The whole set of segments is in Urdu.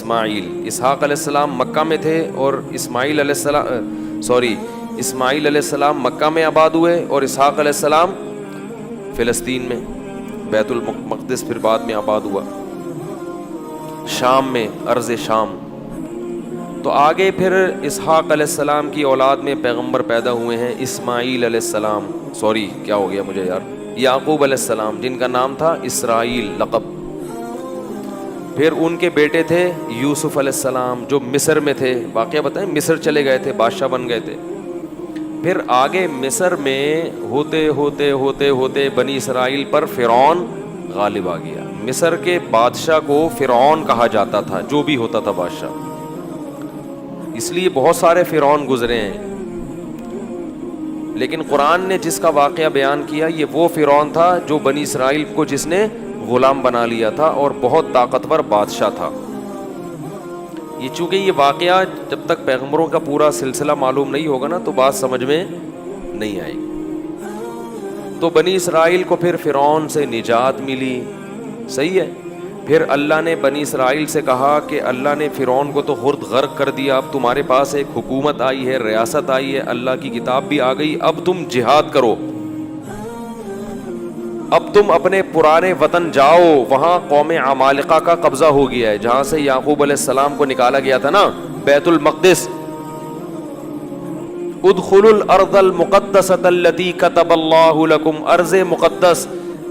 اسماعیل، اسحاق علیہ السلام مکہ میں تھے اور اسماعیل علیہ السلام مکہ میں آباد ہوئے اور اسحاق علیہ السلام فلسطین میں، بیت المقدس پھر بعد میں آباد ہوا، شام میں، ارض شام۔ تو آگے پھر اسحاق علیہ السلام کی اولاد میں پیغمبر پیدا ہوئے ہیں، اسماعیل علیہ السلام، کیا ہو گیا مجھے یار، یعقوب علیہ السلام جن کا نام تھا اسرائیل لقب۔ پھر ان کے بیٹے تھے یوسف علیہ السلام جو مصر میں تھے، واقعہ بتائیں، مصر چلے گئے تھے، بادشاہ بن گئے تھے۔ پھر آگے مصر میں ہوتے ہوتے ہوتے ہوتے بنی اسرائیل پر فرعون غالب آ گیا۔ مصر کے بادشاہ کو فرعون کہا جاتا تھا، جو بھی ہوتا تھا بادشاہ، اس لیے بہت سارے فرعون گزرے ہیں، لیکن قرآن نے جس کا واقعہ بیان کیا یہ وہ فرعون تھا جو بنی اسرائیل کو جس نے غلام بنا لیا تھا اور بہت طاقتور بادشاہ تھا۔ یہ چونکہ یہ واقعہ جب تک پیغمبروں کا پورا سلسلہ معلوم نہیں ہوگا نا تو بات سمجھ میں نہیں آئے گی۔ تو بنی اسرائیل کو پھر فرعون سے نجات ملی، صحیح ہے۔ پھر اللہ نے بنی اسرائیل سے کہا کہ اللہ نے فرعون کو تو خود غرق کر دیا، اب تمہارے پاس ایک حکومت آئی ہے، ریاست آئی ہے، اللہ کی کتاب بھی آ گئی، اب تم جہاد کرو، اب تم اپنے پرانے وطن جاؤ۔ وہاں قوم عمالقہ کا قبضہ ہو گیا ہے، جہاں سے یعقوب علیہ السلام کو نکالا گیا تھا نا، بیت المقدس۔ ادخلوا الارض المقدسۃ التی کتب اللہ لکم، ارض مقدس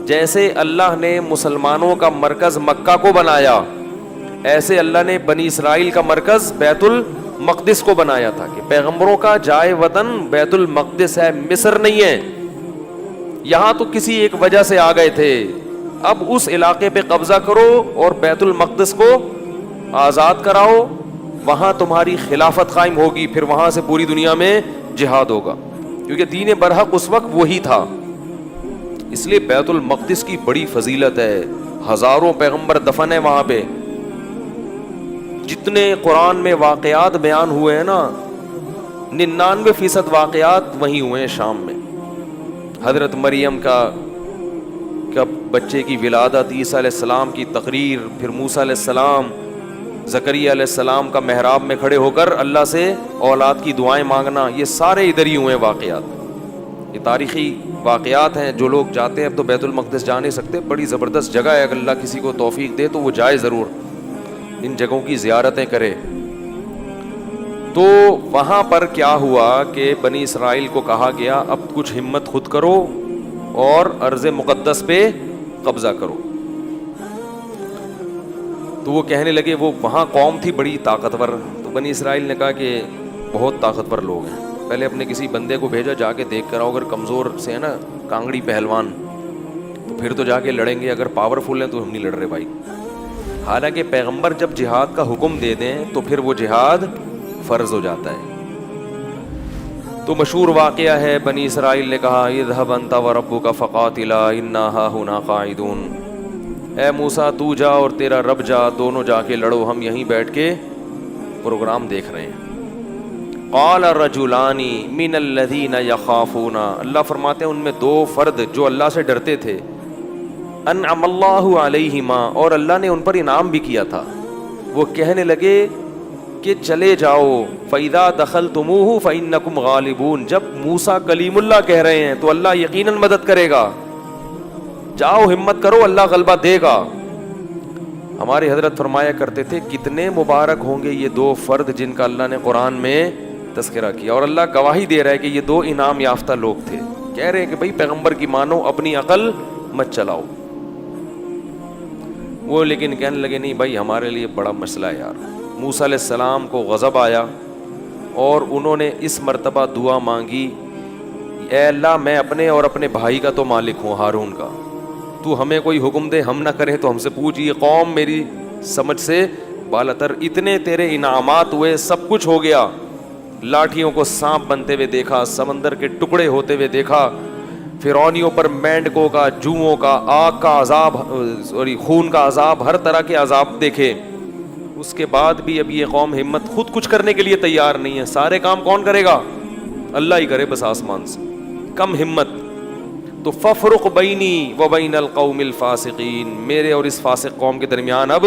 جیسے اللہ نے مسلمانوں کا مرکز مکہ کو بنایا، ایسے اللہ نے بنی اسرائیل کا مرکز بیت المقدس کو بنایا تھا کہ پیغمبروں کا جائے وطن بیت المقدس ہے، مصر نہیں ہے۔ یہاں تو کسی ایک وجہ سے آ گئے تھے، اب اس علاقے پہ قبضہ کرو اور بیت المقدس کو آزاد کراؤ، وہاں تمہاری خلافت قائم ہوگی، پھر وہاں سے پوری دنیا میں جہاد ہوگا، کیونکہ دین برحق اس وقت وہی تھا۔ اس لیے بیت المقدس کی بڑی فضیلت ہے، ہزاروں پیغمبر دفن ہیں وہاں پہ، جتنے قرآن میں واقعات بیان ہوئے ہیں نا 99% واقعات وہیں ہوئے ہیں شام میں۔ حضرت مریم کا بچے کی ولادت، عیسیٰ علیہ السلام کی تقریر، پھر موسیٰ علیہ السلام، زکریا علیہ السلام کا محراب میں کھڑے ہو کر اللہ سے اولاد کی دعائیں مانگنا، یہ سارے ادھر ہی ہوئے ہیں واقعات، یہ تاریخی واقعات ہیں۔ جو لوگ جاتے ہیں، اب تو بیت المقدس جا نہیں سکتے، بڑی زبردست جگہ ہے، اگر اللہ کسی کو توفیق دے تو وہ جائے ضرور، ان جگہوں کی زیارتیں کرے۔ تو وہاں پر کیا ہوا کہ بنی اسرائیل کو کہا گیا اب کچھ ہمت خود کرو اور ارض مقدس پہ قبضہ کرو۔ تو وہ کہنے لگے، وہ وہاں قوم تھی بڑی طاقتور، تو بنی اسرائیل نے کہا کہ بہت طاقتور لوگ ہیں، پہلے اپنے کسی بندے کو بھیجا، جا کے دیکھ کر آؤ، اگر کمزور سے ہے نا کانگڑی پہلوان تو پھر تو جا کے لڑیں گے، اگر پاورفل ہیں تو ہم نہیں لڑ رہے بھائی۔ حالانکہ پیغمبر جب جہاد کا حکم دے دیں تو پھر وہ جہاد فرض ہو جاتا ہے۔ تو مشہور واقعہ ہے، بنی اسرائیل نے کہا اذهب انت وربك فقاتلا انا هاهنا قاعدون، اے موسیٰ تو جا اور تیرا رب جا، دونوں جا کے لڑو، ہم یہیں بیٹھ کے پروگرام دیکھ رہے ہیں۔ قال رجلان من الذين يخافون، اللہ فرماتے ہیں ان میں دو فرد جو اللہ سے ڈرتے تھے، انعم اللہ علیہما، اور اللہ نے ان پر انعام بھی کیا تھا، وہ کہنے لگے کہ چلے جاؤ، فَإِذَا دَخَلْتُمُوهُ فَإِنَّكُمْ غَالِبُونَ، جب موسیٰ کلیم اللہ کہہ رہے ہیں تو اللہ یقیناً مدد کرے گا، جاؤ ہمت کرو، اللہ غلبہ دے گا۔ ہمارے حضرت فرمایا کرتے تھے کتنے مبارک ہوں گے یہ دو فرد جن کا اللہ نے قرآن میں تذکرہ کیا، اور اللہ گواہی دے رہا ہے کہ یہ دو انعام یافتہ لوگ تھے، کہہ رہے ہیں کہ بھئی پیغمبر کی مانو، اپنی عقل مت چلاؤ۔ وہ لیکن کہنے لگے نہیں بھائی ہمارے لیے بڑا مسئلہ ہے یار۔ موسیٰ علیہ السلام کو غضب آیا اور انہوں نے اس مرتبہ دعا مانگی، اے اللہ میں اپنے اور اپنے بھائی کا تو مالک ہوں، ہارون کا، تو ہمیں کوئی حکم دے، ہم نہ کریں تو ہم سے پوچھ، یہ قوم میری سمجھ سے بالاتر، اتنے تیرے انعامات ہوئے، سب کچھ ہو گیا، لاٹھیوں کو سانپ بنتے ہوئے دیکھا، سمندر کے ٹکڑے ہوتے ہوئے دیکھا، فرعونیوں پر مینڈکوں کا، جوؤں کا، آگ کا عذاب، خون کا عذاب، ہر طرح کے عذاب دیکھے، اس کے بعد بھی اب یہ قوم ہمت خود کچھ کرنے کے لیے تیار نہیں ہے، سارے کام کون کرے گا؟ اللہ ہی کرے بس آسمان سے، کم ہمت۔ تو فَفْرُقْ بَيْنِي وَبَيْنَ الْقَوْمِ الْفَاسِقِينَ، میرے اور اس فاسق قوم کے درمیان اب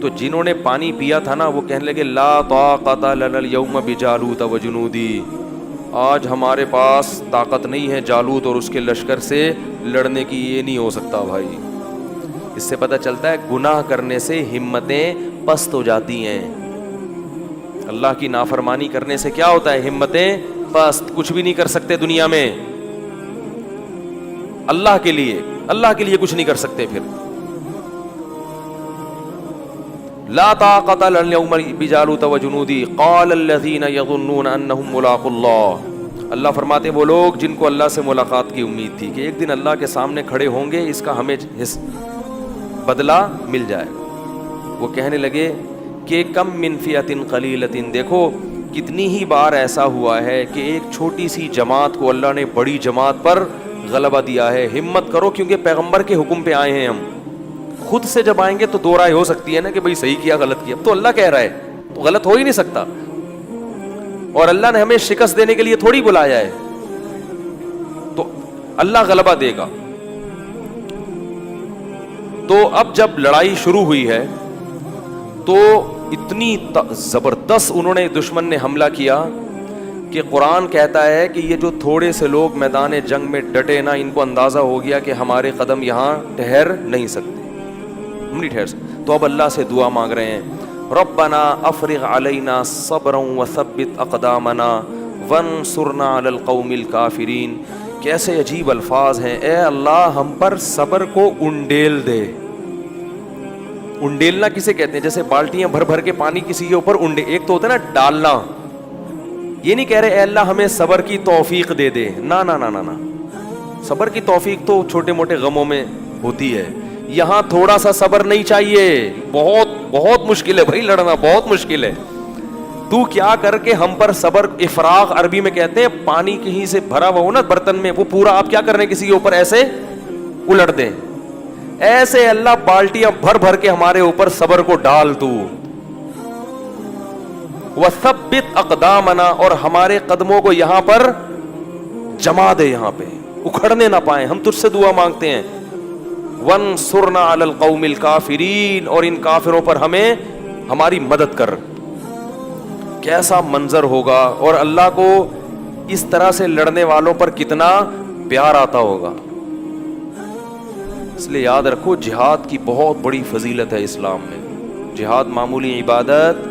تو جنہوں نے پانی پیا تھا نا وہ کہنے لگے لا طاقت لنا اليوم بجالوت وجنودی، آج ہمارے پاس طاقت نہیں ہے جالوت اور اس کے لشکر سے لڑنے کی، یہ نہیں ہو سکتا بھائی۔ اس سے پتہ چلتا ہے گناہ کرنے سے ہمتیں پست ہو جاتی ہیں، اللہ کی نافرمانی کرنے سے کیا ہوتا ہے؟ ہمتیں پست، کچھ بھی نہیں کر سکتے دنیا میں، اللہ کے لیے کچھ نہیں کر سکتے۔ پھر لا طاقت لنا اليوم بجالوت وجنودی قال الذين يظنون انهم ملاقو اللہ، اللہ فرماتے وہ لوگ جن کو اللہ سے ملاقات کی امید تھی کہ ایک دن اللہ کے سامنے کھڑے ہوں گے، اس کا ہمیں بدلہ مل جائے گا، وہ کہنے لگے کہ کم من فئۃ قلیلۃ، دیکھو کتنی ہی بار ایسا ہوا ہے کہ ایک چھوٹی سی جماعت کو اللہ نے بڑی جماعت پر غلبہ دیا ہے۔ ہمت کرو، کیونکہ پیغمبر کے حکم پہ آئے ہیں ہم، خود سے جب آئیں گے تو دو رائے ہو سکتی ہے نا کہ بھئی صحیح کیا غلط کیا، تو اللہ کہہ رہا ہے تو غلط ہو ہی نہیں سکتا، اور اللہ نے ہمیں شکست دینے کے لیے تھوڑی بلایا ہے، تو اللہ غلبہ دے گا۔ تو اب جب لڑائی شروع ہوئی ہے تو اتنی زبردست انہوں نے دشمن نے حملہ کیا کہ قرآن کہتا ہے کہ یہ جو تھوڑے سے لوگ میدان جنگ میں ڈٹے نا، ان کو اندازہ ہو گیا کہ ہمارے قدم یہاں ٹھہر نہیں سکتے، ہم نہیں ٹھہر سکتے، تو اب اللہ سے دعا مانگ رہے ہیں ربنا افرغ علینا صبرا وثبت اقدامنا وانصرنا علی القوم الکافرین۔ کیسے عجیب الفاظ ہیں، اے اللہ ہم پر صبر کو انڈیل دے۔ انڈیلنا کسے کہتے ہیں؟ جیسے بالٹیاں بھر بھر کے پانی کسی کے اوپر ایک تو ہوتا ہے نا ڈالنا، یہ نہیں کہہ رہے اے اللہ ہمیں صبر کی توفیق دے دے، نا نا نا نا نا، صبر کی توفیق تو چھوٹے موٹے غموں میں ہوتی ہے، یہاں تھوڑا سا صبر نہیں چاہیے، بہت بہت مشکل ہے بھائی، لڑنا بہت مشکل ہے، تو کیا کر کے ہم پر صبر، افراغ عربی میں کہتے ہیں پانی کہیں سے بھرا ہوا ہو نا برتن میں، وہ پورا آپ کیا کر رہے ہیں کسی کے اوپر ایسے الٹ دیں، ایسے اللہ بالٹیاں بھر بھر کے ہمارے اوپر صبر کو ڈال تو، وثبت اقدامنا، اور ہمارے قدموں کو یہاں پر جما دے، یہاں پہ اکھڑنے نہ پائیں، ہم تجھ سے دعا مانگتے ہیں، وانصرنا علی القوم الکافرین، اور ان کافروں پر ہمیں ہماری مدد کر۔ کیسا منظر ہوگا، اور اللہ کو اس طرح سے لڑنے والوں پر کتنا پیار آتا ہوگا۔ اس لیے یاد رکھو جہاد کی بہت بڑی فضیلت ہے اسلام میں، جہاد معمولی عبادت،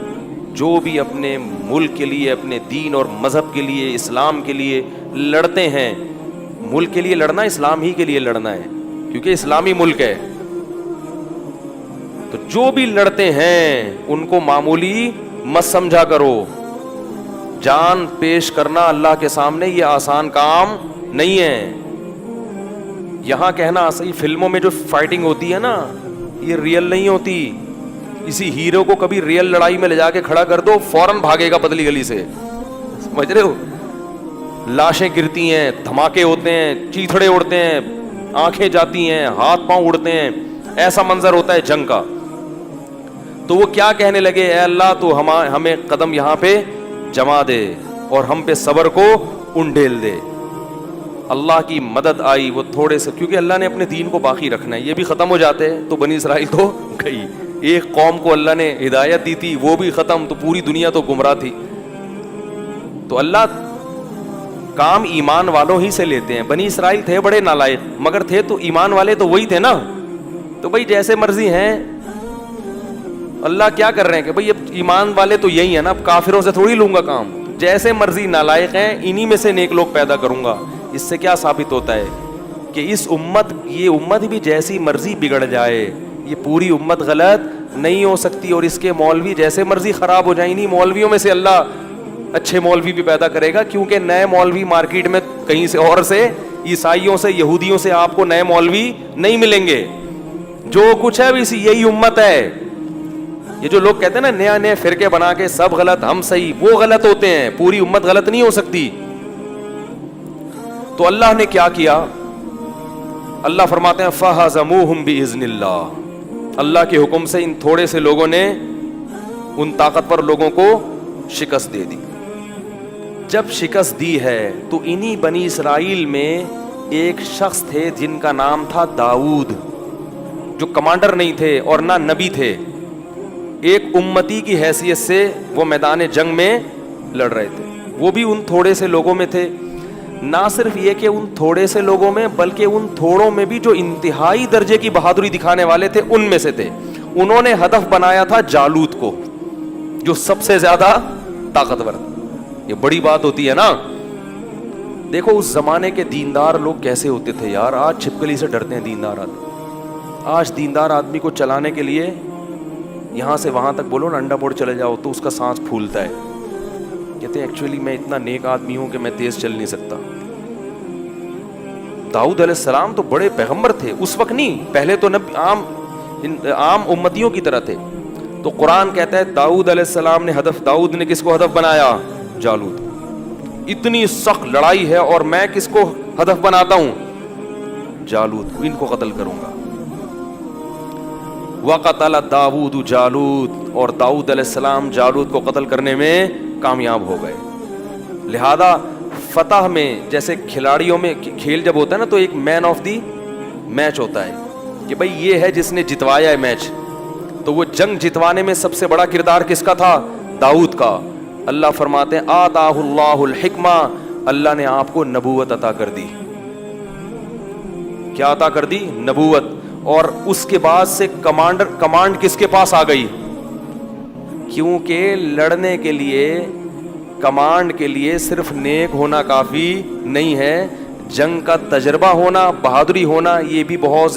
جو بھی اپنے ملک کے لیے، اپنے دین اور مذہب کے لیے، اسلام کے لیے لڑتے ہیں، ملک کے لیے لڑنا اسلام ہی کے لیے لڑنا ہے، کیونکہ اسلامی ملک ہے، تو جو بھی لڑتے ہیں ان کو معمولی مت سمجھا کرو، جان پیش کرنا اللہ کے سامنے یہ آسان کام نہیں ہے۔ یہاں کہنا صحیح، فلموں میں جو فائٹنگ ہوتی ہے نا یہ ریئل نہیں ہوتی، اسی ہیرو کو کبھی ریئل لڑائی میں لے جا کے کھڑا کر دو فوراً بھاگے گا پتلی گلی سے، سمجھ رہے ہو، لاشیں گرتی ہیں، دھماکے ہوتے ہیں، چیتھڑے اڑتے ہیں، آنکھیں جاتی ہیں، ہاتھ پاؤں اڑتے ہیں، ایسا منظر ہوتا ہے جنگ کا۔ تو وہ کیا کہنے لگے، اے اللہ تو ہمیں قدم یہاں پہ جما دے اور ہم پہ صبر کو انڈیل دے۔ اللہ کی مدد آئی، وہ تھوڑے سے، کیونکہ اللہ نے اپنے دین کو باقی رکھنا ہے، یہ بھی ختم ہو جاتے تو بنی اسرائیل تو گئی، ایک قوم کو اللہ نے ہدایت دی تھی وہ بھی ختم، تو پوری دنیا تو گمراہ تھی۔ تو اللہ کام ایمان والوں ہی سے لیتے ہیں، بنی اسرائیل تھے بڑے نالائق مگر تھے تو ایمان والے تو وہی تھے نا، تو بھائی جیسے مرضی ہیں، اللہ کیا کر رہے ہیں کہ بھائی اب ایمان والے تو یہی ہیں نا، اب کافروں سے تھوڑی لوں گا کام، جیسے مرضی نالائق ہیں انہی میں سے نیک لوگ پیدا کروں گا۔ اس سے کیا ثابت ہوتا ہے کہ اس امت، یہ امت بھی جیسی مرضی بگڑ جائے، یہ پوری امت غلط نہیں ہو سکتی، اور اس کے مولوی جیسے مرضی خراب ہو جائیں، انہی مولویوں میں سے اللہ اچھے مولوی بھی پیدا کرے گا، کیونکہ نئے مولوی مارکیٹ میں کہیں سے اور سے، عیسائیوں سے، یہودیوں سے آپ کو نئے مولوی نہیں ملیں گے، جو کچھ ہے اسی یہی امت ہے۔ یہ جو لوگ کہتے ہیں نا نیا نئے فرقے بنا کے سب غلط ہم صحیح، وہ غلط ہوتے ہیں، پوری امت غلط نہیں ہو سکتی۔ تو اللہ نے کیا کیا، اللہ فرماتے ہیں فَهَزَمُوهُمْ بِإِذْنِ اللَّهِ، اللہ کے حکم سے ان تھوڑے سے لوگوں نے ان طاقتور لوگوں کو شکست دے دی۔ جب شکست دی ہے تو انہی بنی اسرائیل میں ایک شخص تھے جن کا نام تھا داؤد، جو کمانڈر نہیں تھے اور نہ نبی تھے، ایک امتی کی حیثیت سے وہ میدان جنگ میں لڑ رہے تھے. وہ بھی ان تھوڑے سے لوگوں میں تھے. نہ صرف یہ کہ ان تھوڑے سے لوگوں میں, بلکہ ان تھوڑوں میں بھی جو انتہائی درجے کی بہادری دکھانے والے تھے ان میں سے تھے. انہوں نے ہدف بنایا تھا جالوت کو, جو سب سے زیادہ طاقتور. یہ بڑی بات ہوتی ہے نا. دیکھو اس زمانے کے دیندار لوگ کیسے ہوتے تھے یار. آج چھپکلی سے ڈرتے ہیں دیندار آدمی. آج دیندار آدمی کو چلانے کے لیے یہاں سے وہاں تک بولو نا انڈا پوڑ چلے جاؤ تو اس کا سانس پھولتا ہے. کہتے ہیں ایکچولی میں اتنا نیک آدمی ہوں کہ میں تیز چل نہیں سکتا. داؤد علیہ السلام تو بڑے پیغمبر تھے اس وقت, نہیں پہلے تو عام امتیوں کی طرح تھے. تو قرآن کہتا ہے داؤد علیہ السلام نے داؤد نے کس کو ہدف بنایا؟ جالوت. اتنی سخت لڑائی ہے اور میں کس کو ہدف بناتا ہوں؟ جالوت. ان کو قتل کروں گا. وقتل داؤد جالوت, اور داؤد علیہ السلام جالوت کو قتل کرنے میں کامیاب ہو گئے. لہذا فتح میں جیسے کھلاڑیوں میں کھیل جب ہوتا ہے نا تو ایک مین آف دی میچ ہوتا ہے کہ بھئی یہ ہے جس نے جتوایا ہے میچ. تو وہ جنگ جتوانے میں سب سے بڑا کردار کس کا تھا؟ داؤد کا. اللہ فرماتے ہیں آتاہ اللہ الحکمہ, اللہ نے آپ کو نبوت عطا کر دی. کیا عطا کر دی؟ نبوت. اور اس کے بعد سے کمانڈ کس کے پاس آ گئی؟ کیونکہ لڑنے کے لیے, کمانڈ کے لیے صرف نیک ہونا کافی نہیں ہے, جنگ کا تجربہ ہونا, بہادری ہونا, یہ بھی بہت